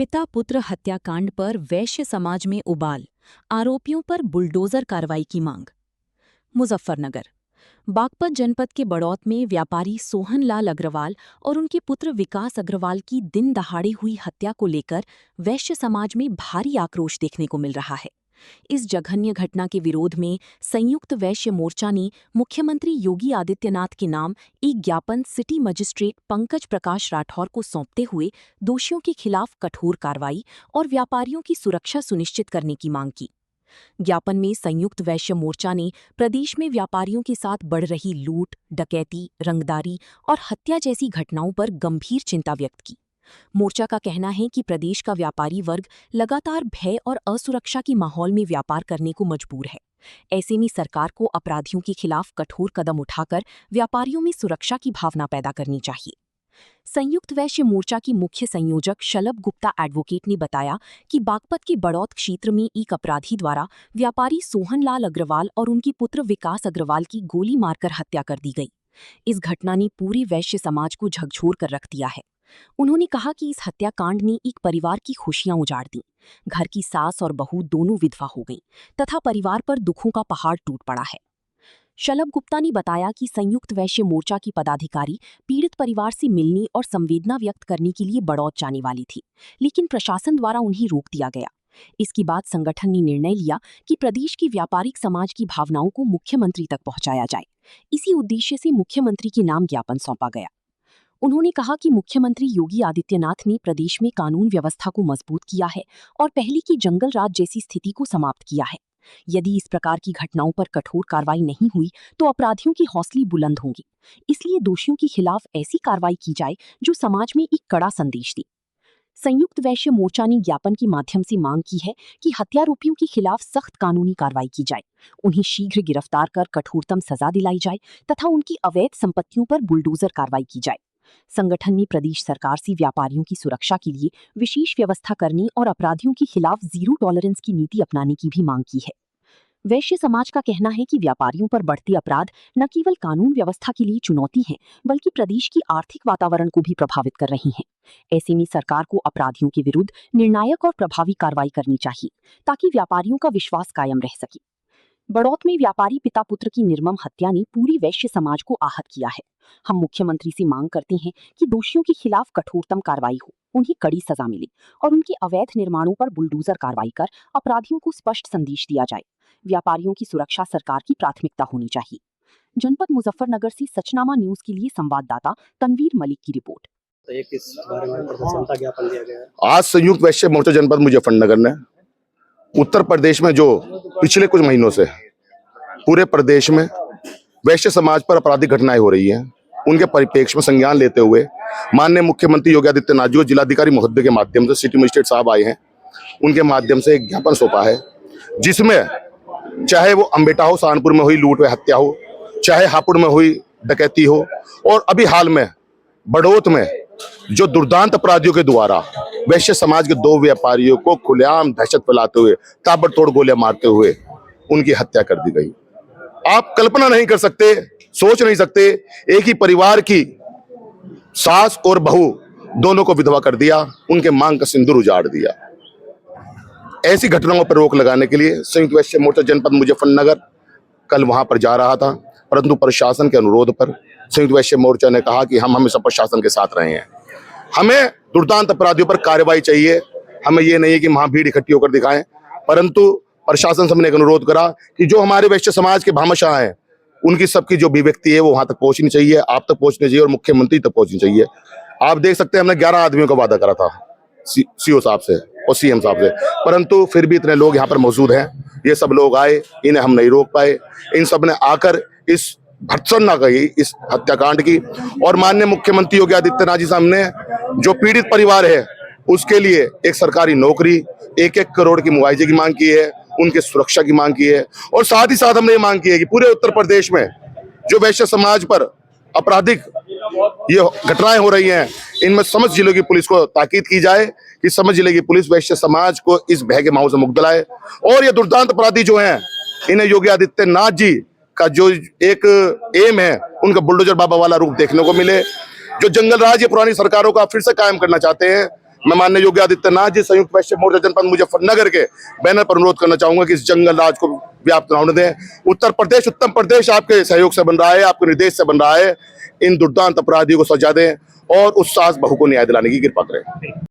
पिता पुत्र हत्याकांड पर वैश्य समाज में उबाल, आरोपियों पर बुलडोजर कार्रवाई की मांग। मुजफ्फरनगर बागपत जनपद के बड़ौत में व्यापारी सोहनलाल अग्रवाल और उनके पुत्र विकास अग्रवाल की दिन दहाड़े हुई हत्या को लेकर वैश्य समाज में भारी आक्रोश देखने को मिल रहा है। इस जघन्य घटना के विरोध में संयुक्त वैश्य मोर्चा ने मुख्यमंत्री योगी आदित्यनाथ के नाम एक ज्ञापन सिटी मजिस्ट्रेट पंकज प्रकाश राठौर को सौंपते हुए दोषियों के खिलाफ कठोर कार्रवाई और व्यापारियों की सुरक्षा सुनिश्चित करने की मांग की। ज्ञापन में संयुक्त वैश्य मोर्चा ने प्रदेश में व्यापारियों के साथ बढ़ रही लूट, डकैती, रंगदारी और हत्या जैसी घटनाओं पर गंभीर चिंता व्यक्त की। मोर्चा का कहना है कि प्रदेश का व्यापारी वर्ग लगातार भय और असुरक्षा के माहौल में व्यापार करने को मजबूर है। ऐसे में सरकार को अपराधियों के खिलाफ कठोर कदम उठाकर व्यापारियों में सुरक्षा की भावना पैदा करनी चाहिए। संयुक्त वैश्य मोर्चा की मुख्य संयोजक शलभ गुप्ता एडवोकेट ने बताया कि बागपत के बड़ौत क्षेत्र में एक अपराधी द्वारा व्यापारी सोहनलाल अग्रवाल और उनके पुत्र विकास अग्रवाल की गोली मारकर हत्या कर दी गई। इस घटना ने पूरे वैश्य समाज को झकझोर कर रख दिया है। उन्होंने कहा कि इस हत्याकांड ने एक परिवार की खुशियां उजाड़ दी। घर की सास और बहू दोनों विधवा हो गईं तथा परिवार पर दुखों का पहाड़ टूट पड़ा है। शलभ गुप्ता ने बताया कि संयुक्त वैश्य मोर्चा की पदाधिकारी पीड़ित परिवार से मिलने और संवेदना व्यक्त करने के लिए बड़ौत जाने वाली थी, लेकिन प्रशासन द्वारा उन्हें रोक दिया गया। इसके बाद संगठन ने निर्णय लिया कि प्रदेश की व्यापारिक समाज की भावनाओं को मुख्यमंत्री तक पहुंचाया जाए। इसी उद्देश्य से मुख्यमंत्री के नाम ज्ञापन सौंपा गया। उन्होंने कहा कि मुख्यमंत्री योगी आदित्यनाथ ने प्रदेश में कानून व्यवस्था को मजबूत किया है और पहले की जंगल राज जैसी स्थिति को समाप्त किया है। यदि इस प्रकार की घटनाओं पर कठोर कार्रवाई नहीं हुई तो अपराधियों की हौसले बुलंद होंगी। इसलिए दोषियों के खिलाफ ऐसी कार्रवाई की जाए जो समाज में एक कड़ा संदेश दे। संयुक्त वैश्य मोर्चा ने ज्ञापन के माध्यम से मांग की है कि हत्यारोपियों के खिलाफ सख्त कानूनी कार्रवाई की जाए, उन्हें शीघ्र गिरफ्तार कर कठोरतम सजा दिलाई जाए तथा उनकी अवैध संपत्तियों पर बुलडोजर कार्रवाई की जाए। संगठन ने प्रदेश सरकार से व्यापारियों की सुरक्षा के लिए विशेष व्यवस्था करने और अपराधियों के खिलाफ जीरो टॉलरेंस की नीति अपनाने की भी मांग की है। वैश्य समाज का कहना है कि व्यापारियों पर बढ़ते अपराध न केवल कानून व्यवस्था के लिए चुनौती हैं, बल्कि प्रदेश की आर्थिक वातावरण को भी प्रभावित कर रही हैं। ऐसे में सरकार को अपराधियों के विरुद्ध निर्णायक और प्रभावी कार्रवाई करनी चाहिए ताकि व्यापारियों का विश्वास कायम रह सके। बड़ौत में व्यापारी पिता पुत्र की निर्मम हत्या ने पूरी वैश्य समाज को आहत किया है। हम मुख्यमंत्री से मांग करते हैं कि दोषियों के खिलाफ कठोरतम कार्रवाई हो, उन्हें कड़ी सजा मिले और उनके अवैध निर्माणों पर बुलडोजर कार्रवाई कर अपराधियों को स्पष्ट संदेश दिया जाए। व्यापारियों की सुरक्षा सरकार की प्राथमिकता होनी चाहिए। जनपद मुजफ्फरनगर से सचनामा न्यूज के लिए संवाददाता तनवीर मलिक की रिपोर्ट। इस बारे में प्रदर्शन का ज्ञापन दिया गया है। आज संयुक्त वैश्य मोर्चा जनपद मुजफ्फरनगर ने उत्तर प्रदेश में जो पिछले कुछ महीनों से पूरे प्रदेश में वैश्य समाज पर आपराधिक घटनाएं हो रही हैं, उनके परिप्रेक्ष्य में संज्ञान लेते हुए माननीय मुख्यमंत्री योगी आदित्यनाथ जो जिलाधिकारी महोदय के माध्यम से सिटी मजिस्ट्रेट साहब आए हैं, उनके माध्यम से एक ज्ञापन सौंपा है, जिसमें चाहे वो अम्बेटा हो, सहारनपुर में हुई लूट व हत्या हो, चाहे हापुड़ में हुई डकैती हो, और अभी हाल में बड़ौत में जो दुर्दांत अपराधियों के द्वारा वैश्य समाज के दो व्यापारियों को खुलेआम दहशत फैलाते हुए ताबड़तोड़ गोलियां मारते हुए उनकी हत्या कर दी गई। आप कल्पना नहीं कर सकते, सोच नहीं सकते, एक ही परिवार की सास और बहू दोनों को विधवा कर दिया, उनके मांग का सिंदूर उजाड़ दिया। ऐसी घटनाओं पर रोक लगाने के लिए संयुक्त वैश्य मोर्चा जनपद मुजफ्फरनगर कल वहां पर जा रहा था, परंतु प्रशासन के अनुरोध पर संयुक्त वैश्य मोर्चा ने कहा कि हम हमेशा प्रशासन के साथ रहे हैं। हमें दुर्दांत अपराधियों पर कार्रवाई चाहिए, हमें ये नहीं है कि वहां भीड़ इकट्ठी होकर दिखाएं, परंतु प्रशासन से हमने एक अनुरोध करा कि जो हमारे वैश्य समाज के भामाशाह हैं, उनकी सबकी जो अभिव्यक्ति है वो वहां तक पहुंचनी चाहिए, आप तक पहुंचनी चाहिए और मुख्यमंत्री तक पहुंचनी चाहिए। आप देख सकते हैं हमने 11 आदमियों का वादा करा था सीओ साहब से और सीएम साहब से, परंतु फिर भी इतने लोग यहाँ पर मौजूद हैं। ये सब लोग आए, इन्हें हम नहीं रोक पाए। इन सब ने आकर इस भर्त्सना कही इस हत्याकांड की, और माननीय मुख्यमंत्री योगी आदित्यनाथ जी सामने जो पीड़ित परिवार है उसके लिए एक सरकारी नौकरी, 1-1 करोड़ की मुआवजे की मांग की है, उनके सुरक्षा की मांग की है, और साथ ही साथ हमने ये मांग की है कि पूरे उत्तर प्रदेश में जो वैश्य समाज पर आपराधिक ये घटनाएं हो रही हैं, इनमें समझ जिले की पुलिस को ताकीद की जाए कि समझ जिले की पुलिस वैश्य समाज को इस भय के माहौल से मुक्त दिलाए, और ये दुर्दांत अपराधी जो हैं इन्हें योगी आदित्यनाथ जी का जो एक एम है उनका बुलडोजर बाबा वाला रूप देखने को मिले। जो जंगल राज ये पुरानी सरकारों का फिर से कायम करना चाहते हैं, मैं माननीय योगी आदित्यनाथ जी संयुक्त वैश्य मोर्चा जनपद मुजफ्फरनगर के बैनर पर अनुरोध करना चाहूंगा कि इस जंगल राज को व्याप्त न होने दें। उत्तर प्रदेश आपके सहयोग से बन रहा है, आपके निर्देश से बन रहा है। इन दुर्दांत अपराधियों को सजा दें और उस सास बहू को न्याय दिलाने की कृपा करें।